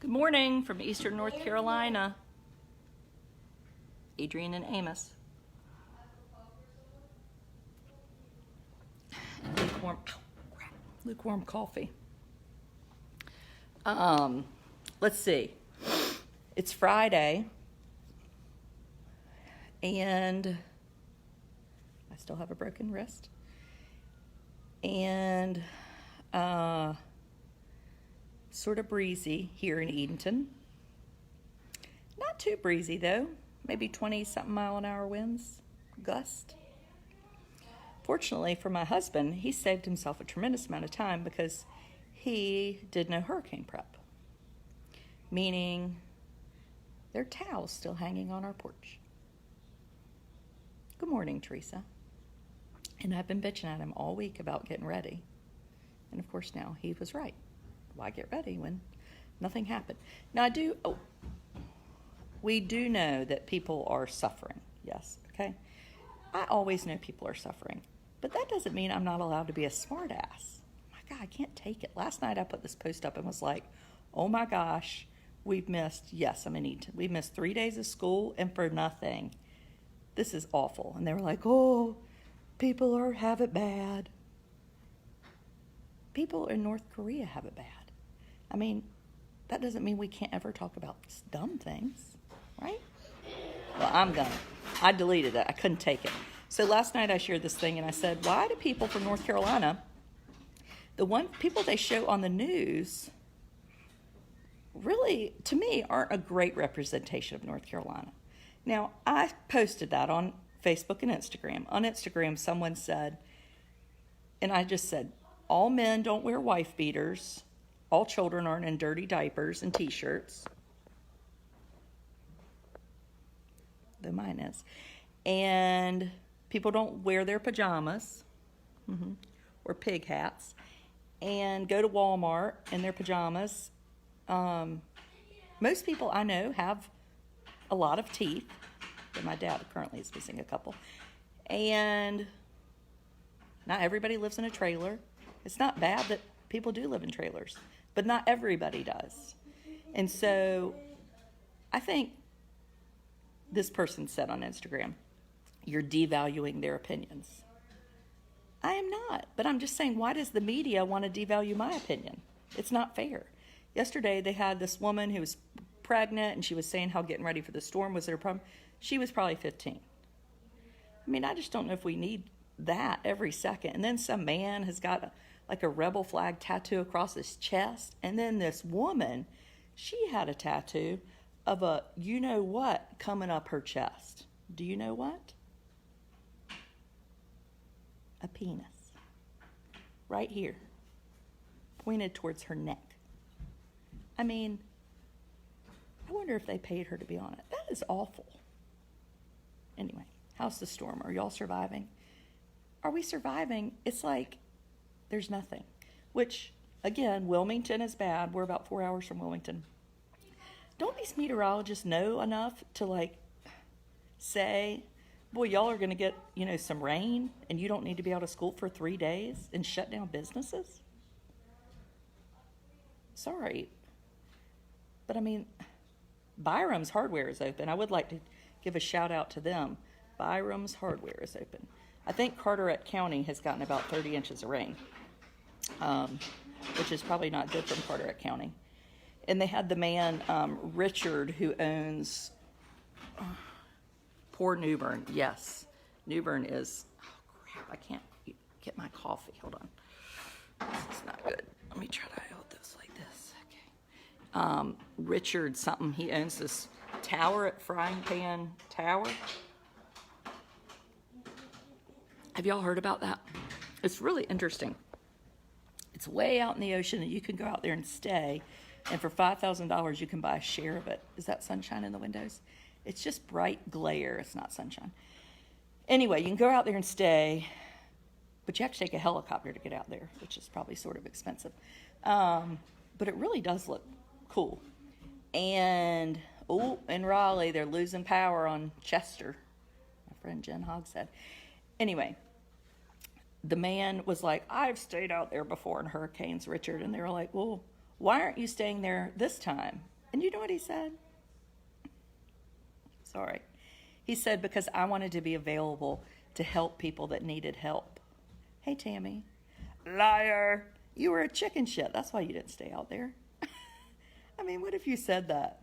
Good morning from Eastern North Carolina. Adrian and Amos. And lukewarm coffee. Let's see. It's Friday, and I still have a broken wrist. And sort of breezy here in Edenton. Not too breezy though, maybe 20-something mile an hour winds, gust. Fortunately for my husband, he saved himself a tremendous amount of time because he did no hurricane prep. Meaning, there are towels still hanging on our porch. Good morning, Teresa. And I've been bitching at him all week about getting ready. And of course now he was right. Why get ready when nothing happened? Now we do know that people are suffering. Yes, okay? I always know people are suffering. But that doesn't mean I'm not allowed to be a smartass. My God, I can't take it. Last night I put this post up and was like, oh my gosh, we've missed 3 days of school and for nothing. This is awful. And they were like, oh, people have it bad. People in North Korea have it bad. I mean, that doesn't mean we can't ever talk about dumb things, right? Well, I deleted it. I couldn't take it. So last night I shared this thing and I said, why do people from North Carolina, people they show on the news, really, to me, aren't a great representation of North Carolina? Now, I posted that on Facebook and Instagram. On Instagram, someone said, and I just said, all men don't wear wife beaters. All children aren't in dirty diapers and t-shirts. Though mine is. And people don't wear their pajamas or pig hats and go to Walmart in their pajamas. Most people I know have a lot of teeth. But my dad currently is missing a couple. And not everybody lives in a trailer. It's not bad that people do live in trailers, but not everybody does. And so I think this person said on Instagram, you're devaluing their opinions. I am not, but I'm just saying, why does the media want to devalue my opinion? It's not fair. Yesterday they had this woman who was pregnant and she was saying how getting ready for the storm was their problem. She was probably 15. I mean, I just don't know if we need that every second. And then some man has got like a rebel flag tattoo across his chest. And then this woman, she had a tattoo of a you-know-what coming up her chest. Do you know what? A penis. Right here. Pointed towards her neck. I mean, I wonder if they paid her to be on it. That is awful. Anyway, how's the storm? Are y'all surviving? Are we surviving? It's like there's nothing. Which, again, Wilmington is bad. We're about 4 hours from Wilmington. Don't these meteorologists know enough to say, boy, y'all are going to get, some rain and you don't need to be out of school for 3 days and shut down businesses? Sorry. But I mean, Byram's Hardware is open. I would like to give a shout out to them. Byram's Hardware is open. I think Carteret County has gotten about 30 inches of rain, which is probably not good from Carteret County. And they had the man, Richard, who owns poor New Bern. Yes, New Bern is, oh crap, I can't get my coffee. Hold on. This is not good. Let me try to hold this like this. Okay. Richard something, he owns this tower at Frying Pan Tower. Have y'all heard about that? It's really interesting. It's way out in the ocean, and you can go out there and stay, and for $5,000 you can buy a share of it. Is that sunshine in the windows? It's just bright glare. It's not sunshine. Anyway, you can go out there and stay, but you have to take a helicopter to get out there, which is probably sort of expensive. But it really does look cool. And, in Raleigh, they're losing power on Chester. My friend Jen Hogg said. Anyway, the man was like, I've stayed out there before in hurricanes, Richard. And they were like, well, why aren't you staying there this time? And you know what he said? Sorry. He said, because I wanted to be available to help people that needed help. Hey, Tammy. Liar. You were a chicken shit. That's why you didn't stay out there. I mean, what if you said that?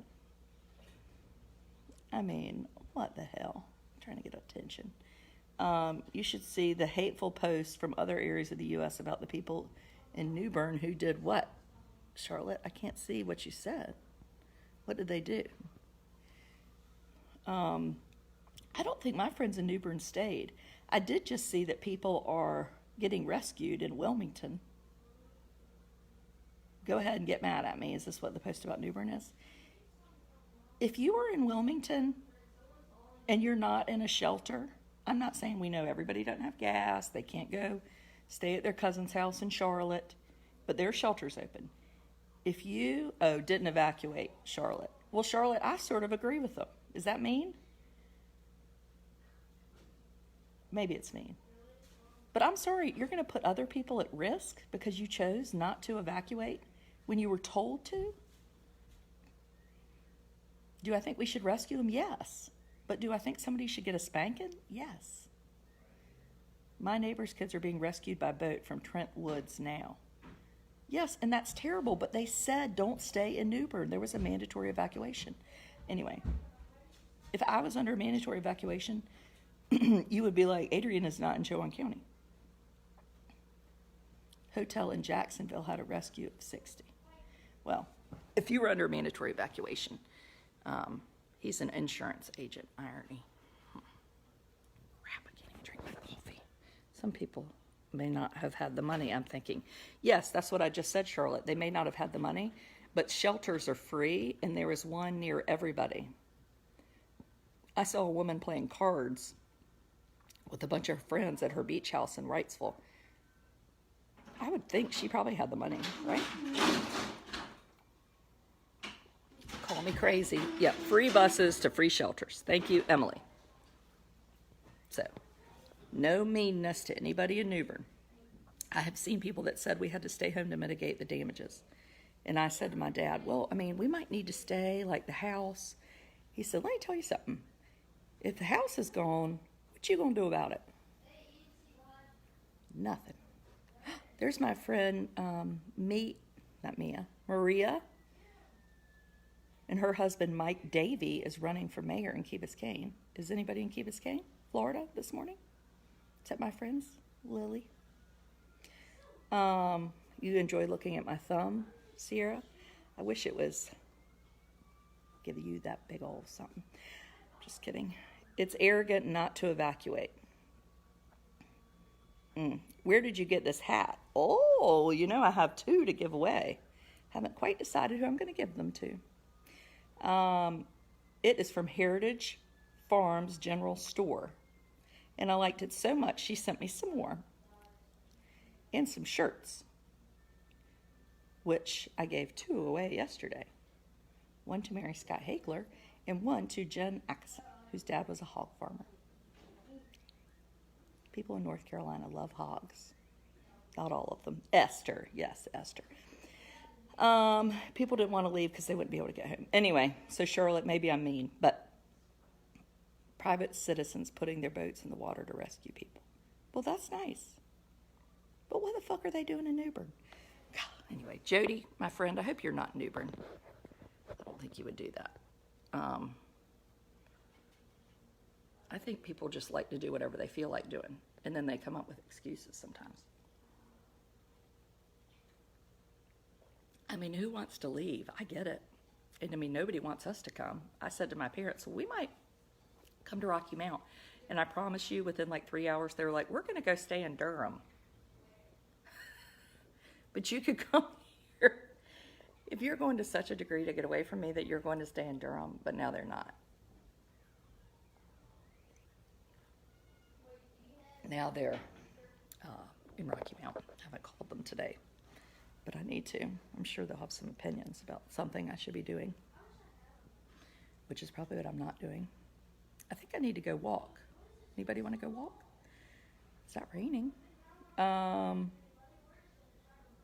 I mean, what the hell? I'm trying to get attention. You should see the hateful posts from other areas of the U.S. about the people in New Bern who did what? Charlotte, I can't see what you said. What did they do? I don't think my friends in New Bern stayed. I did just see that people are getting rescued in Wilmington. Go ahead and get mad at me. Is this what the post about New Bern is? If you are in Wilmington and you're not in a shelter, I'm not saying we know everybody doesn't have gas, they can't go stay at their cousin's house in Charlotte, but their shelter's open. If you, didn't evacuate Charlotte. Well, Charlotte, I sort of agree with them. Is that mean? Maybe it's mean. But I'm sorry, you're going to put other people at risk because you chose not to evacuate when you were told to? Do I think we should rescue them? Yes. But do I think somebody should get a spanking? Yes. My neighbor's kids are being rescued by boat from Trent Woods now. Yes, and that's terrible, but they said don't stay in New Bern. There was a mandatory evacuation. Anyway, if I was under a mandatory evacuation, you would be like, Adrian is not in Chowan County. Hotel in Jacksonville had a rescue of 60. Well, if you were under a mandatory evacuation, he's an insurance agent. Irony. Crap, I can't even drink my coffee. Some people may not have had the money. I'm thinking, yes, that's what I just said, Charlotte. They may not have had the money, but shelters are free, and there is one near everybody. I saw a woman playing cards with a bunch of friends at her beach house in Wrightsville. I would think she probably had the money, right? Call me crazy. Yep, free buses to free shelters. Thank you, Emily. So, no meanness to anybody in New Bern. I have seen people that said we had to stay home to mitigate the damages. And I said to my dad, well, I mean, we might need to stay, like the house. He said, let me tell you something. If the house is gone, what you gonna do about it? Nothing. There's my friend, Maria. And her husband, Mike Davey, is running for mayor in Key Biscayne. Is anybody in Key Biscayne, Florida, this morning? Except my friends, Lily. You enjoy looking at my thumb, Sierra? I wish it was giving you that big old something. Just kidding. It's arrogant not to evacuate. Where did you get this hat? Oh, you know I have 2 to give away. Haven't quite decided who I'm going to give them to. It is from Heritage Farms General Store. And I liked it so much, she sent me some more. And some shirts, which I gave 2 away yesterday. One to Mary Scott Hagler and one to Jen Atkinson, whose dad was a hog farmer. People in North Carolina love hogs. Not all of them. Esther, yes, Esther. People didn't want to leave because they wouldn't be able to get home. Anyway, so Charlotte, maybe I'm mean, but private citizens putting their boats in the water to rescue people. Well, that's nice. But what the fuck are they doing in New Bern? Anyway, Jody, my friend, I hope you're not in New Bern. I don't think you would do that. I think people just like to do whatever they feel like doing, and then they come up with excuses sometimes. I mean, who wants to leave? I get it. And I mean, nobody wants us to come. I said to my parents, well, we might come to Rocky Mount. And I promise you, within like 3 hours, they were like, we're going to go stay in Durham. But you could come here. If you're going to such a degree to get away from me that you're going to stay in Durham, but now they're not. Now they're in Rocky Mount. I haven't called them today, but I need to. I'm sure they'll have some opinions about something I should be doing, which is probably what I'm not doing. I think I need to go walk. Anybody want to go walk? It's not raining.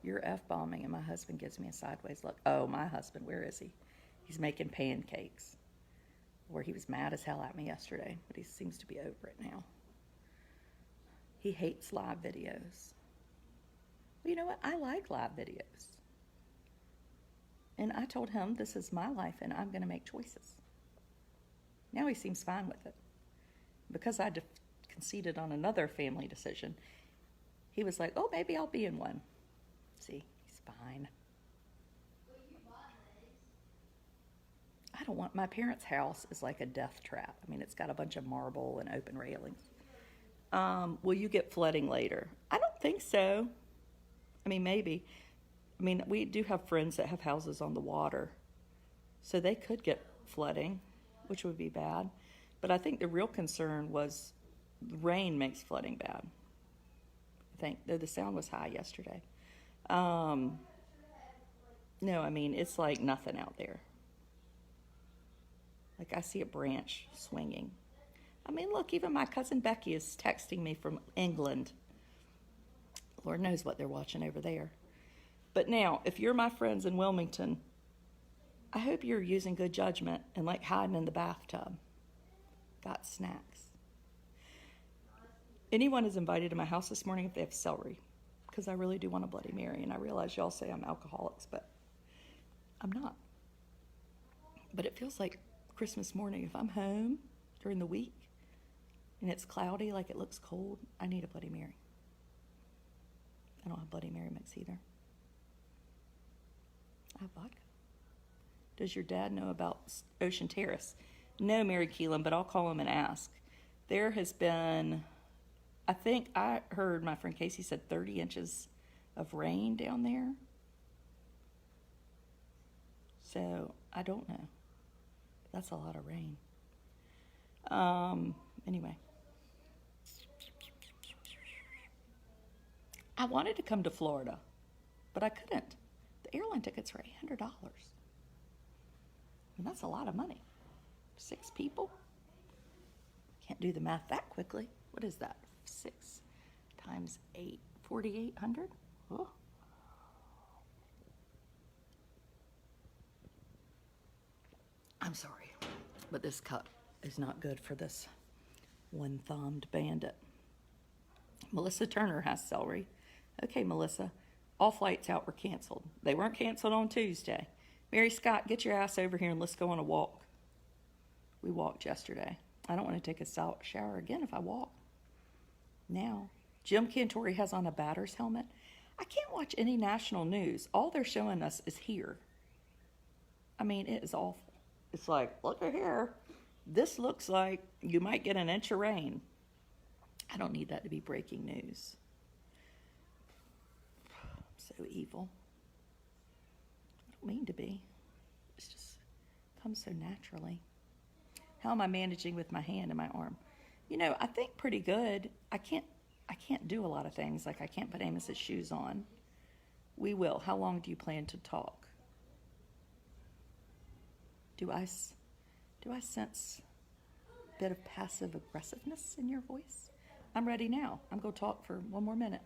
You're F-bombing, and my husband gives me a sideways look. Oh, my husband, where is he? He's making pancakes. Where he was mad as hell at me yesterday, but he seems to be over it now. He hates live videos. Well, you know what? I like live videos. And I told him this is my life and I'm going to make choices. Now he seems fine with it. Because I conceded on another family decision, he was like, oh, maybe I'll be in one. See, he's fine. I don't want, my parents' house is like a death trap. I mean, it's got a bunch of marble and open railings. Will you get flooding later? I don't think so. I mean, maybe. I mean, we do have friends that have houses on the water, so they could get flooding, which would be bad. But I think the real concern was the rain makes flooding bad. I think, though the sound was high yesterday. No, I mean, it's like nothing out there. Like I see a branch swinging. I mean, look, even my cousin Becky is texting me from England. Lord knows what they're watching over there. But now, if you're my friends in Wilmington, I hope you're using good judgment and like hiding in the bathtub. Got snacks. Anyone is invited to my house this morning if they have celery, because I really do want a Bloody Mary, and I realize y'all say I'm alcoholics, but I'm not. But it feels like Christmas morning. If I'm home during the week and it's cloudy, like it looks cold, I need a Bloody Mary. I don't have Bloody Mary mix either. I have vodka. Does your dad know about Ocean Terrace? No, Mary Keelan, but I'll call him and ask. There has been, I think I heard my friend Casey said 30 inches of rain down there. So I don't know. That's a lot of rain. Anyway. I wanted to come to Florida, but I couldn't. The airline tickets were $800. And that's a lot of money. 6 people? Can't do the math that quickly. What is that? 6 times 8, 4,800? Oh. I'm sorry, but this cup is not good for this one-thumbed bandit. Melissa Turner has celery. Okay, Melissa, all flights out were canceled. They weren't canceled on Tuesday. Mary Scott, get your ass over here and let's go on a walk. We walked yesterday. I don't want to take a shower again if I walk. Now, Jim Cantore has on a batter's helmet. I can't watch any national news. All they're showing us is here. I mean, it is awful. It's like, look at here. This looks like you might get an inch of rain. I don't need that to be breaking news. I'm so evil. I don't mean to be. It just comes so naturally. How am I managing with my hand and my arm? You know, I think pretty good. I can't do a lot of things. Like I can't put Amos's shoes on. We will. How long do you plan to talk? Do I sense a bit of passive aggressiveness in your voice? I'm ready now. I'm going to talk for one more minute.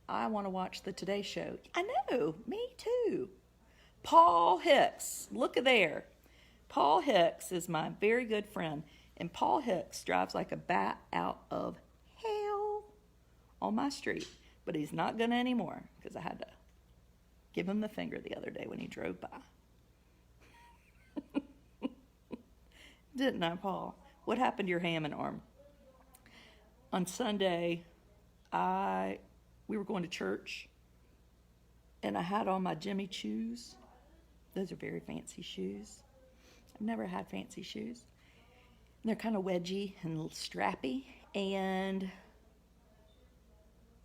I want to watch the Today Show. I know, me too. Paul Hicks, look at there. Paul Hicks is my very good friend, and Paul Hicks drives like a bat out of hell on my street, but he's not going to anymore because I had to give him the finger the other day when he drove by. Didn't I, Paul? What happened to your ham and arm? On Sunday, we were going to church, and I had on my Jimmy Choos. Those are very fancy shoes. I've never had fancy shoes. And they're kind of wedgy and strappy, and I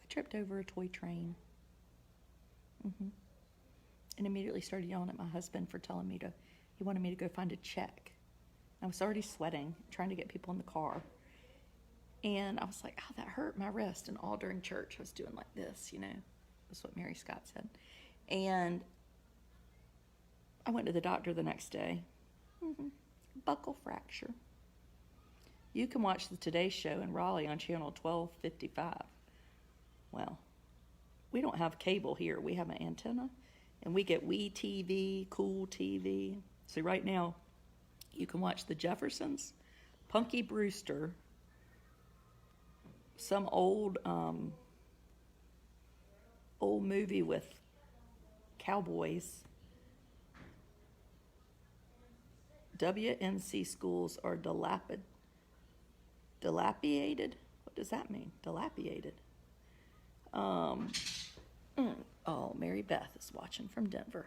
tripped over a toy train. And immediately started yelling at my husband for telling me he wanted me to go find a check. I was already sweating, trying to get people in the car. And I was like, oh, that hurt my wrist. And all during church, I was doing like this, you know. That's what Mary Scott said. And I went to the doctor the next day. Buccal fracture. You can watch the Today Show in Raleigh on channel 1255. Well, we don't have cable here. We have an antenna. And we get WeTV, Cool TV. So right now, you can watch The Jeffersons, Punky Brewster, some old movie with cowboys. WNC schools are dilapidated. What does that mean? Dilapidated. Oh, Mary Beth is watching from Denver.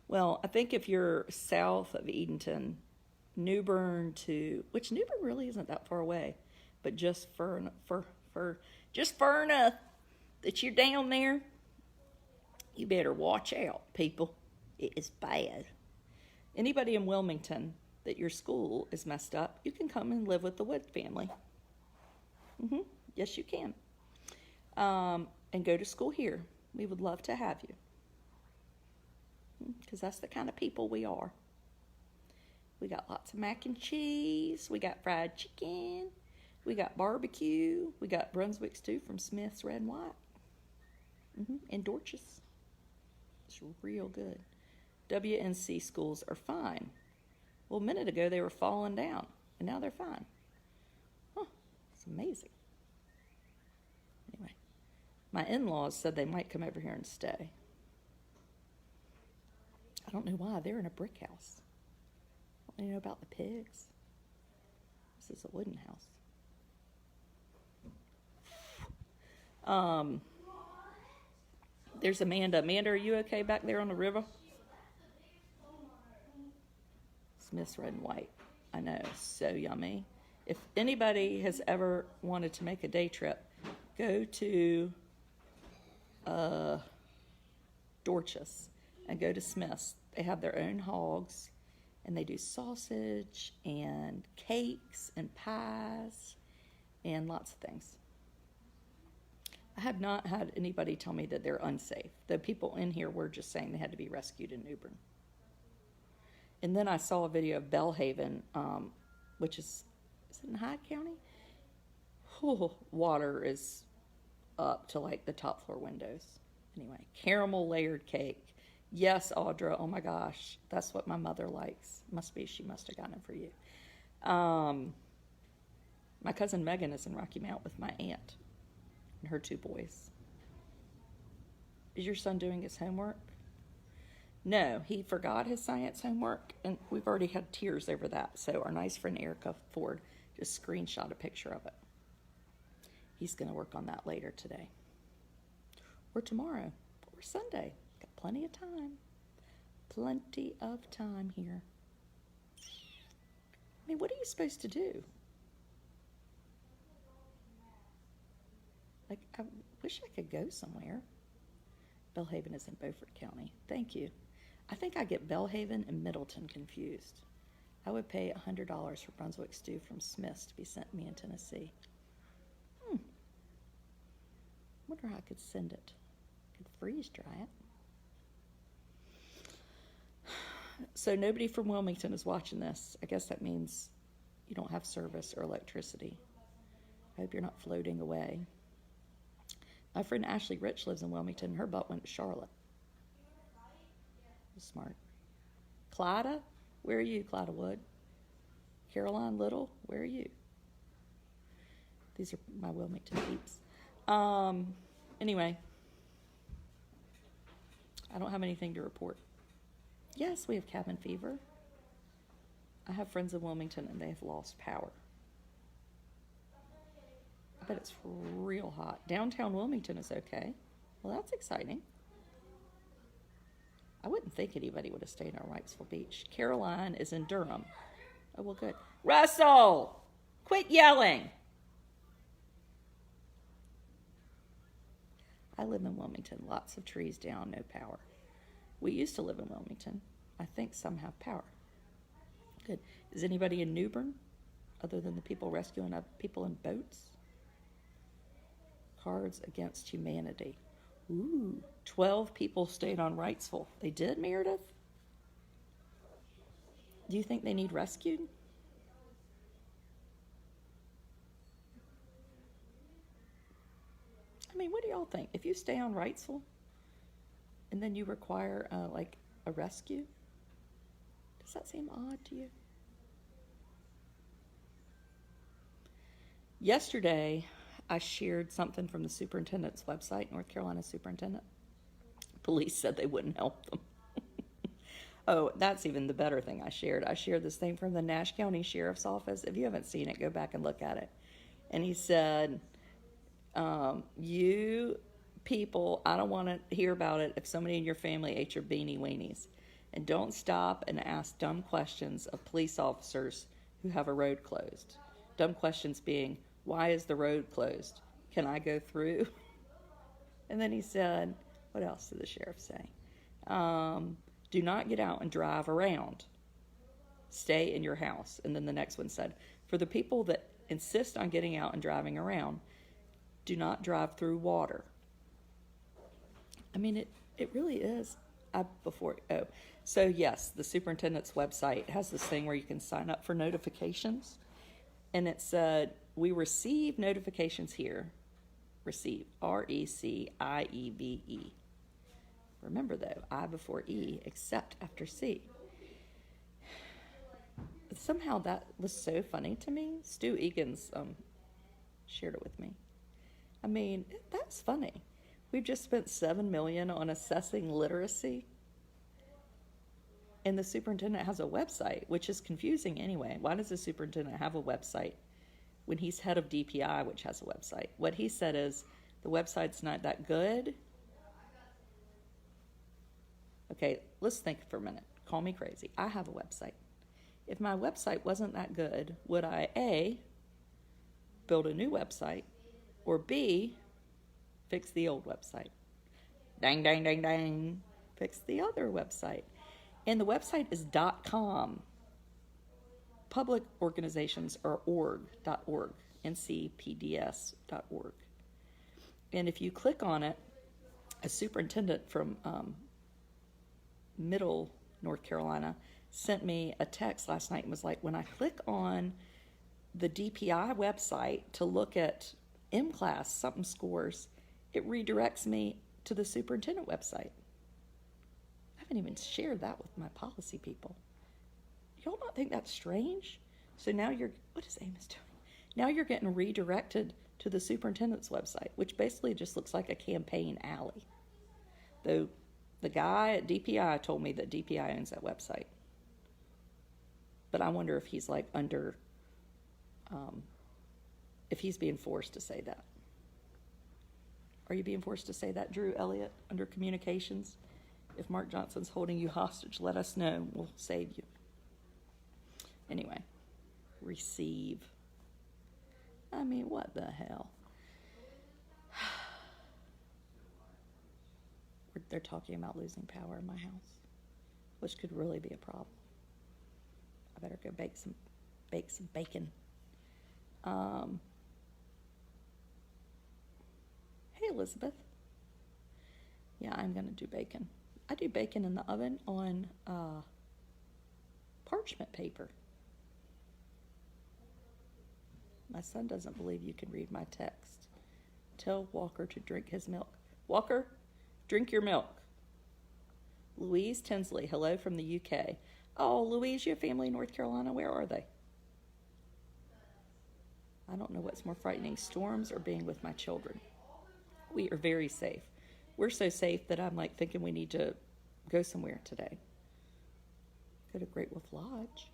Well, I think if you're south of Edenton, which New Bern really isn't that far away, but just far enough that you're down there, you better watch out, people. It is bad. Anybody in Wilmington that your school is messed up, you can come and live with the Wood family. Yes, you can. And go to school here. We would love to have you. Because that's the kind of people we are. We got lots of mac and cheese. We got fried chicken. We got barbecue. We got Brunswick stew from Smith's Red and White. And Dorch's. It's real good. WNC schools are fine. Well, a minute ago they were falling down, and now they're fine. It's amazing. Anyway, my in-laws said they might come over here and stay. I don't know why. They're in a brick house. Don't you know about the pigs? This is a wooden house. There's Amanda. Amanda, are you okay back there on the river? Smith's Red and White. I know, so yummy. If anybody has ever wanted to make a day trip, go to Dorch's and go to Smith's. They have their own hogs, and they do sausage and cakes and pies and lots of things. I have not had anybody tell me that they're unsafe. The people in here were just saying they had to be rescued in New Bern. And then I saw a video of Belhaven, which is it in Hyde County? Water is up to like the top floor windows. Anyway, caramel layered cake. Yes, Audra, oh my gosh, that's what my mother likes. She must have gotten it for you. My cousin Megan is in Rocky Mount with my aunt and her 2 boys. Is your son doing his homework? No, he forgot his science homework, and we've already had tears over that. So our nice friend Erica Ford just screenshot a picture of it. He's going to work on that later today. Or tomorrow, or Sunday. Got plenty of time. Plenty of time here. I mean, what are you supposed to do? Like, I wish I could go somewhere. Belhaven is in Beaufort County. Thank you. I think I get Belhaven and Middleton confused. I would pay $100 for Brunswick stew from Smith's to be sent to me in Tennessee. Wonder how I could send it. Could freeze dry it. So nobody from Wilmington is watching this. I guess that means you don't have service or electricity. I hope you're not floating away. My friend Ashley Rich lives in Wilmington. Her butt went to Charlotte. Smart. Clyda? Where are you, Clyda Wood? Caroline Little? Where are you? These are my Wilmington peeps. Anyway. I don't have anything to report. Yes, we have cabin fever. I have friends in Wilmington and they have lost power. I bet it's real hot. Downtown Wilmington is okay. Well, that's exciting. I wouldn't think anybody would have stayed on Wrightsville Beach. Caroline is in Durham. Oh, well, good. Russell! Quit yelling! I live in Wilmington. Lots of trees down, no power. We used to live in Wilmington. I think some have power. Good. Is anybody in New Bern other than the people rescuing people in boats? Cards Against Humanity. Ooh, 12 people stayed on Wrightsville. They did, Meredith? Do you think they need rescued? I mean, what do y'all think? If you stay on Wrightsville and then you require, like, a rescue, Does that seem odd to you? Yesterday, I shared something from the superintendent's website, North Carolina superintendent. Police said they wouldn't help them. Oh, that's even the better thing I shared. I shared this thing from the Nash County Sheriff's Office. If you haven't seen it, go back and look at it. And he said, you people, I don't want to hear about it if somebody in your family ate your beanie weenies. And don't stop and ask dumb questions of police officers who have a road closed. Dumb questions being, why is the road closed? Can I go through? And then he said, what else did the sheriff say? Do not get out and drive around. Stay in your house. And then the next one said, for the people that insist on getting out and driving around, do not drive through water. I mean, it really is. So yes, the superintendent's website has this thing where you can sign up for notifications. And it said, we receive notifications here. Receive, R-E-C-I-E-V-E. Remember though, I before E, except after C. Somehow that was so funny to me. Stu Egan's shared it with me. I mean, that's funny. We've just spent $7 million on assessing literacy. And the superintendent has a website, which is confusing anyway. Why does the superintendent have a website when he's head of DPI, which has a website? What he said is, the website's not that good. Okay, let's think for a minute. Call me crazy. I have a website. If my website wasn't that good, would I A, build a new website, or B, fix the old website? Dang, dang, dang, dang. Fix the other website. And the website is .com. Public organizations are org.org, ncpds.org. And if you click on it, a superintendent from Middle North Carolina sent me a text last night and was like, when I click on the DPI website to look at M-Class something scores, it redirects me to the superintendent website. I haven't even shared that with my policy people. Y'all not think that's strange? So now what is Amos doing? Now you're getting redirected to the superintendent's website, which basically just looks like a campaign alley. Though the guy at DPI told me that DPI owns that website. But I wonder if he's like under, if he's being forced to say that. Are you being forced to say that, Drew Elliott, under communications? If Mark Johnson's holding you hostage, let us know. We'll save you. Anyway, receive. I mean, what the hell? They're talking about losing power in my house, which could really be a problem. I better go bake some bacon. Hey, Elizabeth. Yeah, I'm going to do bacon. I do bacon in the oven on parchment paper. My son doesn't believe you can read my text. Tell Walker to drink his milk. Walker, drink your milk. Louise Tinsley, hello from the UK. Oh, Louise, you have family in North Carolina. Where are they? I don't know what's more frightening, storms or being with my children. We are very safe. We're so safe that I'm like thinking we need to go somewhere today. Go to Great Wolf Lodge.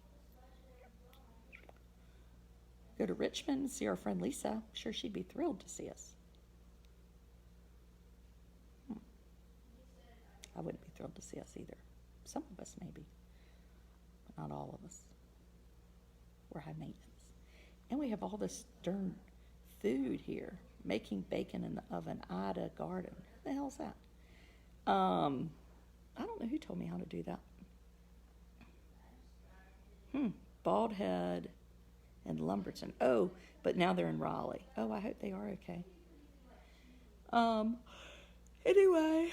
Go to Richmond and see our friend Lisa. I'm sure she'd be thrilled to see us. I wouldn't be thrilled to see us either. Some of us maybe, but not all of us. We're high maintenance. And we have all this darn food here. Making bacon in the oven. Ida Garden. Who the hell's that? I don't know who told me how to do that. Bald Head and Lumberton. Oh, but now they're in Raleigh. Oh, I hope they are okay. Anyway,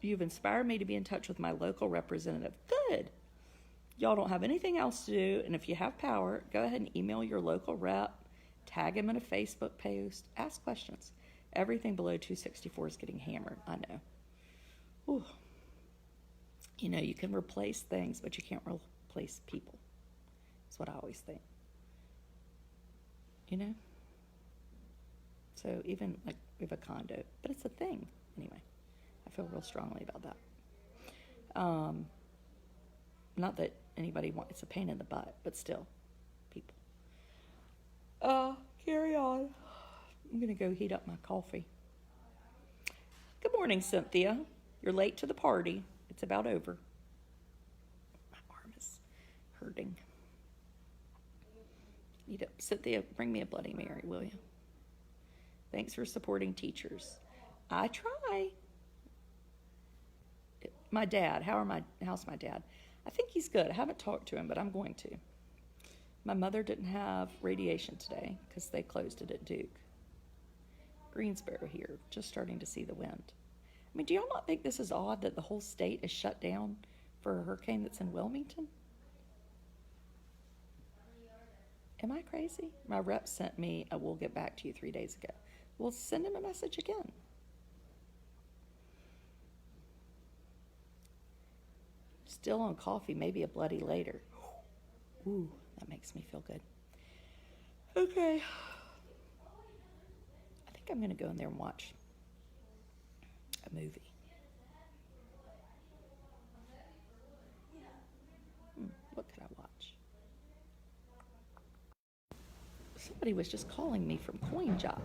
you've inspired me to be in touch with my local representative. Good. Y'all don't have anything else to do, and if you have power, go ahead and email your local rep, tag him in a Facebook post, ask questions. Everything below 264 is getting hammered, I know. Ooh. You know, you can replace things, but you can't replace people. That's what I always think. You know? So even like we have a condo, but it's a thing. Anyway, I feel real strongly about that. Not that anybody wants, it's a pain in the butt, but still, people. Carry on. I'm going to go heat up my coffee. Good morning, Cynthia. You're late to the party. It's about over. My arm is hurting. Cynthia, bring me a Bloody Mary, will you? Thanks for supporting teachers. I try. My dad, how's my dad? I think he's good. I haven't talked to him, but I'm going to. My mother didn't have radiation today because they closed it at Duke. Greensboro here, just starting to see the wind. I mean, do y'all not think this is odd that the whole state is shut down for a hurricane that's in Wilmington? Am I crazy? My rep sent me a "we'll get back to you" 3 days ago. Well, send him a message again. Still on coffee, maybe a bloody later. Ooh, that makes me feel good. Okay. I think I'm going to go in there and watch a movie. What could I watch? Somebody was just calling me from CoinJock.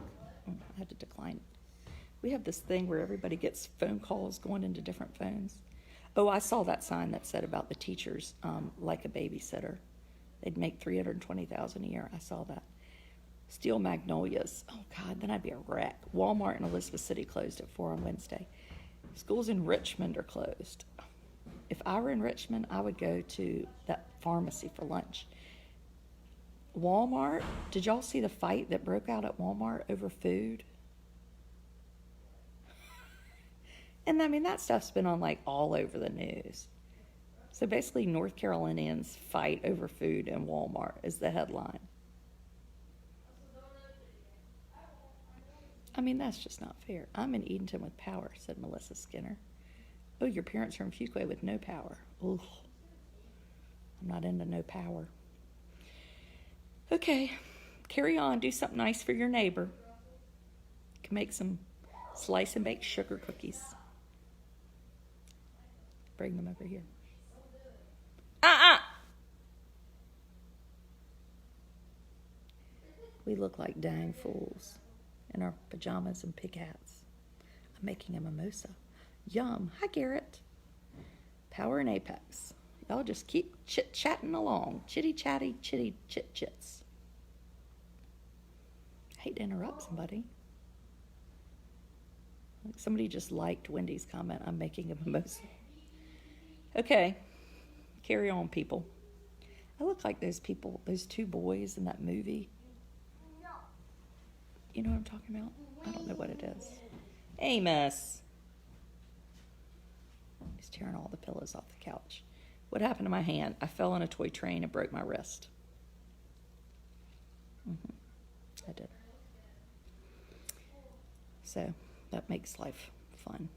I had to decline it. We have this thing where everybody gets phone calls going into different phones. Oh, I saw that sign that said about the teachers, like a babysitter. They'd make $320,000 a year. I saw that. Steel Magnolias. Oh, God, then I'd be a wreck. Walmart in Elizabeth City closed at 4 on Wednesday. Schools in Richmond are closed. If I were in Richmond, I would go to that pharmacy for lunch. Walmart, did y'all see the fight that broke out at Walmart over food? And I mean, that stuff's been on like all over the news. So basically, North Carolinians fight over food in Walmart is the headline. I mean, that's just not fair. I'm in Edenton with power, said Melissa Skinner. Oh, your parents are in Fuquay with no power. Ugh. I'm not into no power. Okay, carry on. Do something nice for your neighbor. You can make some slice and bake sugar cookies. Bring them over here. We look like dang fools in our pajamas and pig hats. I'm making a mimosa. Yum. Hi, Garrett. Power and Apex. Y'all just keep chit-chatting along. Chitty-chatty, chitty chit-chits. I hate to interrupt somebody. Somebody just liked Wendy's comment, I'm making a mimosa. Okay, carry on, people. I look like those people, those two boys in that movie. You know what I'm talking about? I don't know what it is. Amos. He's tearing all the pillows off the couch. What happened to my hand? I fell on a toy train and broke my wrist. I did. So that makes life fun.